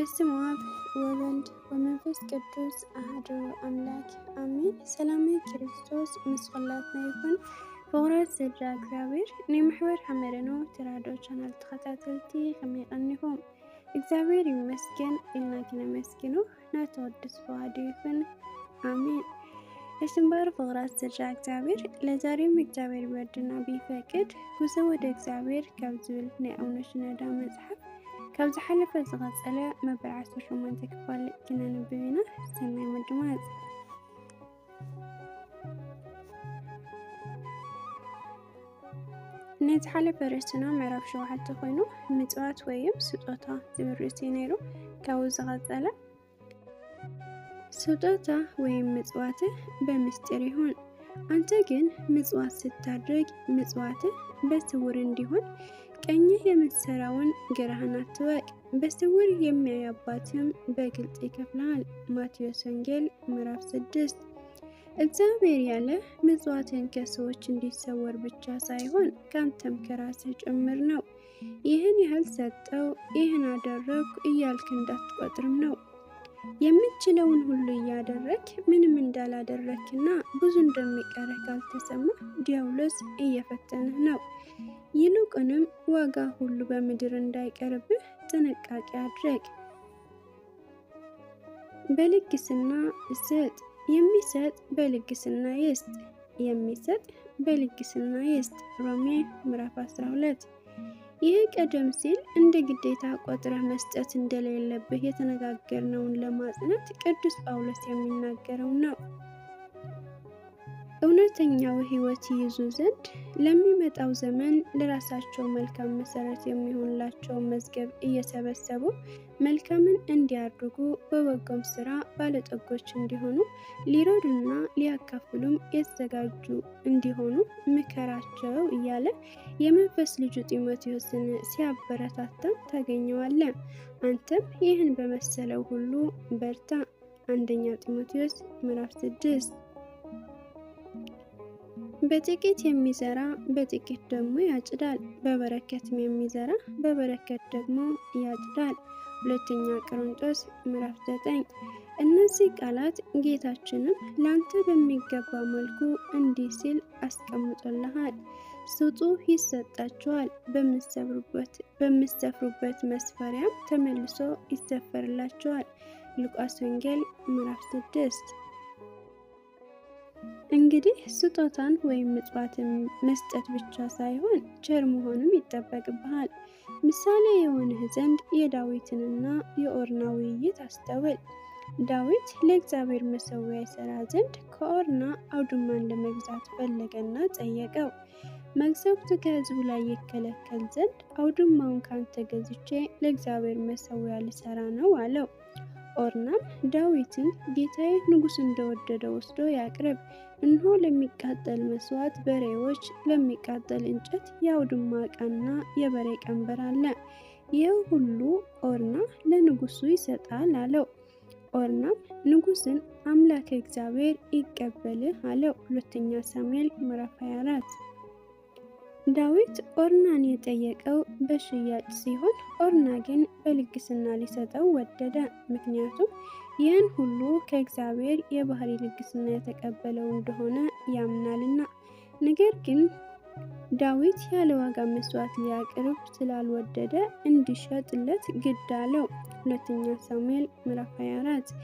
በስመ አብ ወወልድ ወመንፈስ ቅዱስ አሐዱ አምላክ አሜን። ሰላም ክርስቶስ ምስላትና ይሁን በወራት ዘድራ እግዚአብሔር ንማሕበር ሐመረኖ ተራድኦ ቻናል ተኸታተልቲ ከመይ ቀኒኹም? እግዚአብሔር ይመስገን ኢልና ክነመስግኖ ናተወድስ ፈዋዲ ይሁን አሜን። የስንባር በወራት ዘድራ እግዚአብሔር ለዛሬም እግዚአብሔር ቢወድና ቢፈቅድ ጉዞ ወደ እግዚአብሔር ካብ ዝብል ናይ አቡነ ሽኖዳ መጽሐፍ ካብ ዝሓለፈ ዝቐፀለ መበል 18 ክፋል ክነንብብ ኢና። ሰናይ ምድማፅ። ናይ ዝሓለፈ ርእስና ምዕራፍ 7 ኮይኑ ምጽዋት ወይም ስጦታ ዝብል ርእሲ ነይሩ። ካብኡ ዝቐፀለ ስጦታ ወይም ምጽዋት በምስጢር ይሁን። አንተ ግን ምጽዋት ስታድርግ ምጽዋት በስውር እንዲሆን ቀኝህ የምትሰራውን ግራህን አትወቅ፣ በስውር የሚያይ አባትህም በግልጽ ይከፍልሃል። ማቴዎስ ወንጌል ምዕራፍ 6። እግዚአብሔር ያለ ምጽዋትን ከሰዎች እንዲሰወር ብቻ ሳይሆን ካንተም ከራስህ ጭምር ነው። ይህን ያህል ሰጠው፣ ይህን አደረግኩ እያልክ እንዳትቆጥርም ነው። የምትችለውን ሁሉ እያደረክ ምንም እንዳላደረክና ብዙ እንደሚቀርህ ካልተሰማ ዲያብሎስ እየፈተነህ ነው። ይልቁንም ዋጋ ሁሉ በምድር እንዳይቀርብህ ጥንቃቄ አድርግ። በልግስና ስጥ፣ የሚሰጥ በልግስና ይስጥ፣ የሚሰጥ በልግስና ይስጥ። ሮሜ ምዕራፍ 12። ይህ ቀደም ሲል እንደ ግዴታ ቆጥረህ መስጠት እንደሌለብህ የተነጋገርነውን ለማጽናት ቅዱስ ጳውሎስ የሚናገረው ነው። እውነተኛው ሕይወት ይይዙ ዘንድ ለሚመጣው ዘመን ለራሳቸው መልካም መሰረት የሚሆንላቸው መዝገብ እየሰበሰቡ መልካምን እንዲያድርጉ በበጎም ስራ ባለጠጎች እንዲሆኑ ሊረዱና ሊያካፍሉም የተዘጋጁ እንዲሆኑ ምከራቸው እያለ የመንፈስ ልጁ ጢሞቴዎስን ሲያበረታታ ታገኘዋለህ። አንተም ይህን በመሰለው ሁሉ በርታ። አንደኛ ጢሞቴዎስ ምዕራፍ 6። በጥቂት የሚዘራ በጥቂት ደግሞ ያጭዳል፣ በበረከትም የሚዘራ በበረከት ደግሞ ያጭዳል። ሁለተኛ ቆሮንቶስ ምዕራፍ 9። እነዚህ ቃላት ጌታችንም ላንተ በሚገባ መልኩ እንዲህ ሲል አስቀምጦልሃል። ስጡ ይሰጣችኋል፣ በምትሰፍሩበት መስፈሪያም ተመልሶ ይሰፈርላችኋል። ሉቃስ ወንጌል ምዕራፍ 6። እንግዲህ ስጦታን ወይም ምጽዋትን መስጠት ብቻ ሳይሆን ቸር መሆንም ይጠበቅብሃል። ምሳሌ የሆንህ ዘንድ የዳዊትንና የኦርና ውይይት አስተውል። ዳዊት ለእግዚአብሔር መሠዊያ ይሰራ ዘንድ ከኦርና አውድማን ለመግዛት ፈለገና ጠየቀው። መግዛቱ ከሕዝቡ ላይ ይከለከል ዘንድ አውድማውን ካንተ ገዝቼ ለእግዚአብሔር መሠዊያ ልሰራ ነው አለው። ኦርናም ዳዊትን ጌታዬ ንጉሥ እንደወደደ ወስዶ ያቅርብ፣ እንሆ ለሚቃጠል መስዋዕት በሬዎች፣ ለሚቃጠል እንጨት የአውድማ ዕቃና የበሬ ቀንበር አለ። ይህ ሁሉ ኦርና ለንጉሱ ይሰጣል አለው። ኦርናም ንጉሥን አምላክ እግዚአብሔር ይቀበልህ አለው። ሁለተኛ ሳሙኤል ምዕራፍ 24። ዳዊት ኦርናን የጠየቀው በሽያጭ ሲሆን ኦርና ግን በልግስና ሊሰጠው ወደደ። ምክንያቱም ይህን ሁሉ ከእግዚአብሔር የባህሪ ልግስና የተቀበለው እንደሆነ ያምናልና። ነገር ግን ዳዊት ያለ ዋጋ መስዋዕት ሊያቀርብ ስላልወደደ እንዲሸጥለት ግድ አለው። ሁለተኛ ሳሙኤል ምዕራፍ 24።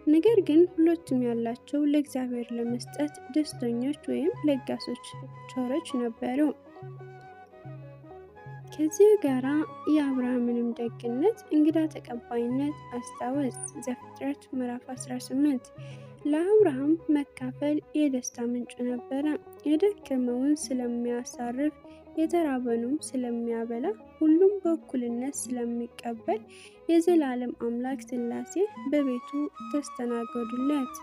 ነገር ግን ሁለቱም ያላቸው ለእግዚአብሔር ለመስጠት ደስተኞች ወይም ለጋሶች ቸሮች ነበሩ። ከዚህ ጋራ የአብርሃምንም ደግነት እንግዳ ተቀባይነት አስታውስ። ዘፍጥረት ምዕራፍ 18። ለአብርሃም መካፈል የደስታ ምንጭ ነበረ። የደከመውን ስለሚያሳርፍ የተራበኑም ስለሚያበላ ሁሉም በእኩልነት ስለሚቀበል የዘላለም አምላክ ሥላሴ በቤቱ ተስተናገዱለት።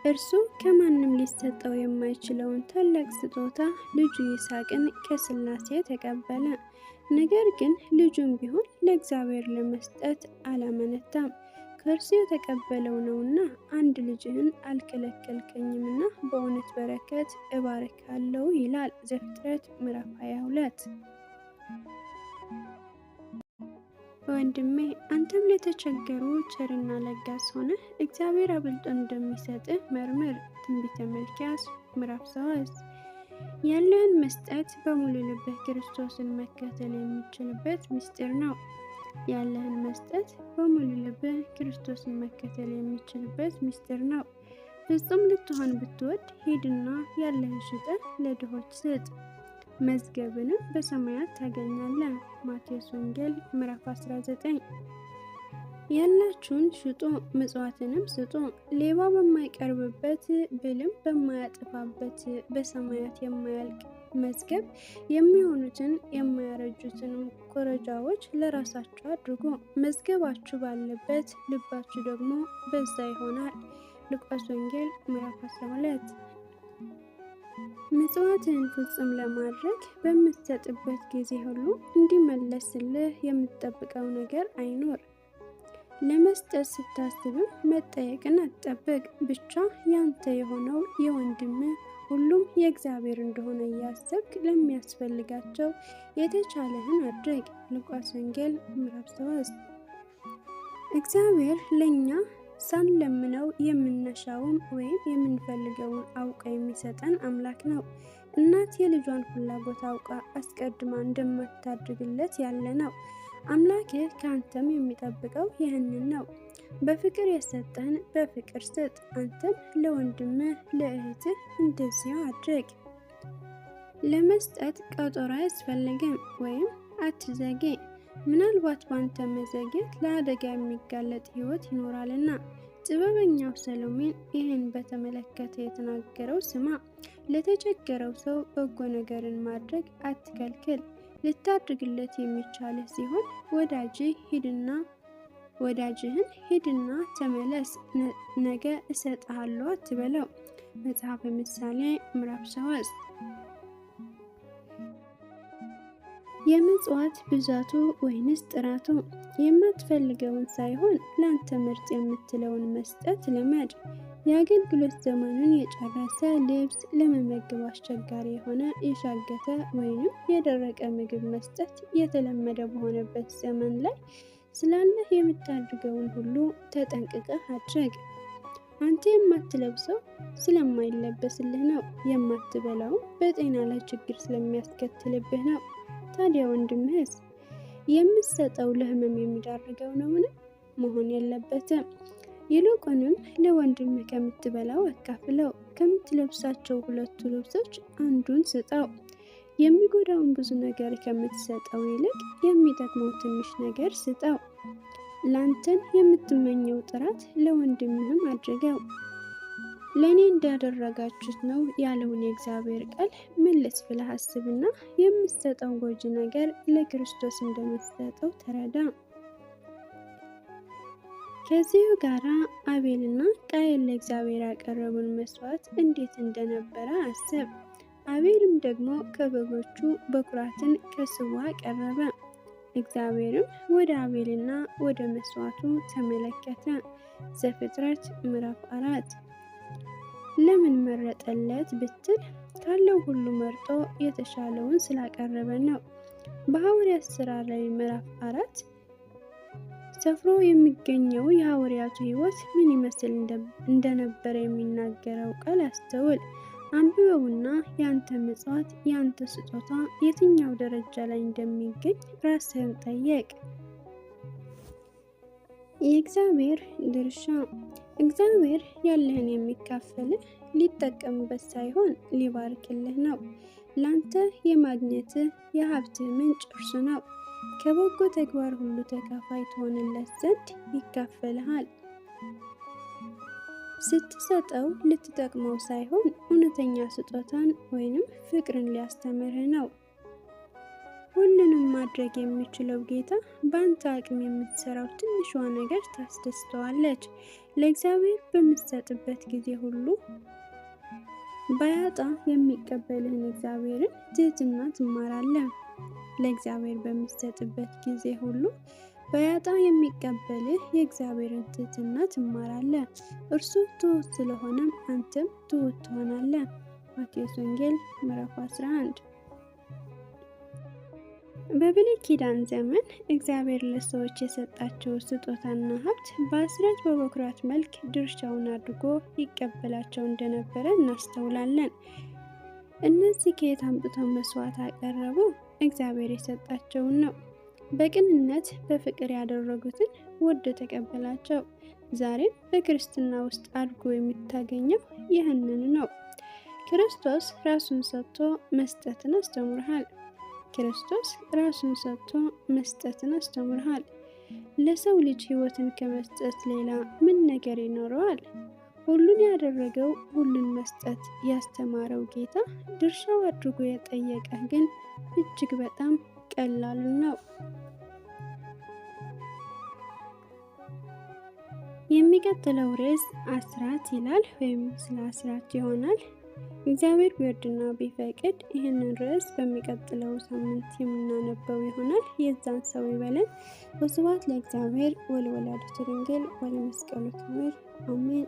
እርሱ ከማንም ሊሰጠው የማይችለውን ታላቅ ስጦታ ልጁ ይስሐቅን ከሥላሴ ተቀበለ። ነገር ግን ልጁም ቢሆን ለእግዚአብሔር ለመስጠት አላመነታም። ከእርሱ የተቀበለው ነውና አንድ ልጅህን አልከለከልከኝምና በእውነት በረከት እባርካለሁ ይላል ዘፍጥረት ምዕራፍ 22። ወንድሜ አንተም ለተቸገሩ ቸርና ለጋስ ሆነህ እግዚአብሔር አብልጦ እንደሚሰጥህ መርምር። ትንቢተ ሚልክያስ ምዕራፍ 3። ያለህን መስጠት በሙሉ ልብህ ክርስቶስን መከተል የሚችልበት ምስጢር ነው። ያለህን መስጠት በሙሉ ልብህ ክርስቶስን መከተል የሚችልበት ምስጢር ነው። ፍጹም ልትሆን ብትወድ ሂድና ያለህን ሽጠህ ለድሆች ስጥ፣ መዝገብንም በሰማያት ታገኛለህ። ማቴዎስ ወንጌል ምዕራፍ 19። ያላችሁን ሽጡ፣ ምጽዋትንም ስጡ፣ ሌባ በማይቀርብበት ብልም በማያጠፋበት በሰማያት የማያልቅ መዝገብ የሚሆኑትን የማያረጁትን ኮረጃዎች ለራሳችሁ አድርጉ። መዝገባችሁ ባለበት ልባችሁ ደግሞ በዛ ይሆናል። ሉቃስ ወንጌል ምዕራፍ 12። ምጽዋትህን ፍጹም ለማድረግ በምትሰጥበት ጊዜ ሁሉ እንዲመለስልህ የምትጠብቀው ነገር አይኖር። ለመስጠት ስታስብም መጠየቅን አትጠብቅ። ብቻ ያንተ የሆነው የወንድምህ ሁሉም የእግዚአብሔር እንደሆነ እያሰብክ ለሚያስፈልጋቸው የተቻለህን አድርግ። ሉቃስ ወንጌል ምዕራፍ 3። እግዚአብሔር ለእኛ ሳንለምነው የምንሻውን ወይም የምንፈልገውን አውቃ የሚሰጠን አምላክ ነው። እናት የልጇን ፍላጎት አውቃ አስቀድማ እንደማታድርግለት ያለ ነው። አምላክህ ከአንተም የሚጠብቀው ይህንን ነው። በፍቅር የሰጠህን በፍቅር ስጥ። አንተም ለወንድምህ ለእህትህ እንደዚያው አድርግ። ለመስጠት ቀጠሮ አያስፈልግም ወይም አትዘግይ። ምናልባት ባንተ መዘግየት ለአደጋ የሚጋለጥ ሕይወት ይኖራልና። ጥበበኛው ሰሎሜን ይህን በተመለከተ የተናገረው ስማ። ለተቸገረው ሰው በጎ ነገርን ማድረግ አትከልክል። ልታድርግለት የሚቻልህ ሲሆን ወዳጅህን ሂድና ተመለስ፣ ነገ እሰጥሃለሁ አትበለው። መጽሐፈ ምሳሌ ምዕራፍ 3። የምጽዋት ብዛቱ ወይንስ ጥራቱ? የማትፈልገውን ሳይሆን ላንተ ምርጥ የምትለውን መስጠት ልመድ። የአገልግሎት ዘመኑን የጨረሰ ልብስ ለመመገብ አስቸጋሪ የሆነ የሻገተ ወይንም የደረቀ ምግብ መስጠት የተለመደ በሆነበት ዘመን ላይ ስላለህ የምታድርገውን ሁሉ ተጠንቅቀህ አድርግ። አንተ የማትለብሰው ስለማይለበስልህ ነው። የማትበላው በጤና ላይ ችግር ስለሚያስከትልብህ ነው። ታዲያ ወንድምህስ የምትሰጠው ለህመም የሚዳርገው ነውን? መሆን የለበትም። ይልቁንም ለወንድምህ ከምትበላው አካፍለው። ከምትለብሳቸው 2 ልብሶች አንዱን ስጠው። የሚጎዳውን ብዙ ነገር ከምትሰጠው ይልቅ የሚጠቅመው ትንሽ ነገር ስጠው። ላንተን የምትመኘው ጥራት ለወንድምህም አድርገው። ለእኔ እንዳደረጋችሁት ነው ያለውን የእግዚአብሔር ቃል መለስ ብለህ አስብና የምትሰጠው ጎጂ ነገር ለክርስቶስ እንደምትሰጠው ተረዳ። ከዚሁ ጋራ አቤልና ቃየል ለእግዚአብሔር ያቀረቡን መስዋዕት እንዴት እንደነበረ አስብ። አቤልም ደግሞ ከበጎቹ በኩራትን ከስዋ ቀረበ። እግዚአብሔርም ወደ አቤልና ወደ መስዋዕቱ ተመለከተ። ዘፍጥረት ምዕራፍ 4። ለምን መረጠለት ብትል ካለው ሁሉ መርጦ የተሻለውን ስላቀረበ ነው። በሐዋርያት ሥራ ላይ ምዕራፍ 4 ሰፍሮ የሚገኘው የሐዋርያቱ ሕይወት ምን ይመስል እንደነበረ የሚናገረው ቃል አስተውል። አንብበውና ያንተ ምጽዋት ያንተ ስጦታ የትኛው ደረጃ ላይ እንደሚገኝ ራስህን ጠየቅ። የእግዚአብሔር ድርሻ። እግዚአብሔር ያለህን የሚካፈልህ ሊጠቀምበት ሳይሆን ሊባርክልህ ነው። ላንተ የማግኘትህ የሀብትህ ምንጭ እርሱ ነው። ከበጎ ተግባር ሁሉ ተካፋይ ትሆንለት ዘንድ ይካፈልሃል። ስትሰጠው ልትጠቅመው ሳይሆን እውነተኛ ስጦታን ወይንም ፍቅርን ሊያስተምርህ ነው። ሁሉንም ማድረግ የሚችለው ጌታ በአንተ አቅም የምትሰራው ትንሿ ነገር ታስደስተዋለች። ለእግዚአብሔር በምትሰጥበት ጊዜ ሁሉ ባያጣ የሚቀበልህን እግዚአብሔርን ትህትና ትማራለህ። ለእግዚአብሔር በምትሰጥበት ጊዜ ሁሉ ባያጣ የሚቀበልህ የእግዚአብሔርን ትህትና ትማራለህ። እርሱ ትሑት ስለሆነም አንተም ትሑት ትሆናለህ። ማቴዎስ ወንጌል ምዕራፍ 11። በብሉይ ኪዳን ዘመን እግዚአብሔር ለሰዎች የሰጣቸው ስጦታና ሀብት በአስራት በበኩራት መልክ ድርሻውን አድርጎ ይቀበላቸው እንደነበረ እናስተውላለን። እነዚህ ከየት አምጥተው መስዋዕት አቀረቡ? እግዚአብሔር የሰጣቸውን ነው። በቅንነት በፍቅር ያደረጉትን ወዶ ተቀበላቸው። ዛሬም በክርስትና ውስጥ አድጎ የምታገኘው ይህንን ነው። ክርስቶስ ራሱን ሰጥቶ መስጠትን አስተምርሃል። ክርስቶስ ራሱን ሰጥቶ መስጠትን አስተምርሃል። ለሰው ልጅ ሕይወትን ከመስጠት ሌላ ምን ነገር ይኖረዋል? ሁሉን ያደረገው ሁሉን መስጠት ያስተማረው ጌታ ድርሻው አድርጎ የጠየቀህ ግን እጅግ በጣም ቀላሉ ነው። የሚቀጥለው ርዕስ አስራት ይላል ወይም ስለ አስራት ይሆናል። እግዚአብሔር ቢወድና ቢፈቅድ ይህንን ርዕስ በሚቀጥለው ሳምንት የምናነበው ይሆናል። የዛን ሰው ይበለን። ወስብሐት ለእግዚአብሔር ወለወላዲቱ ድንግል ወለመስቀሉ ክቡር አሜን።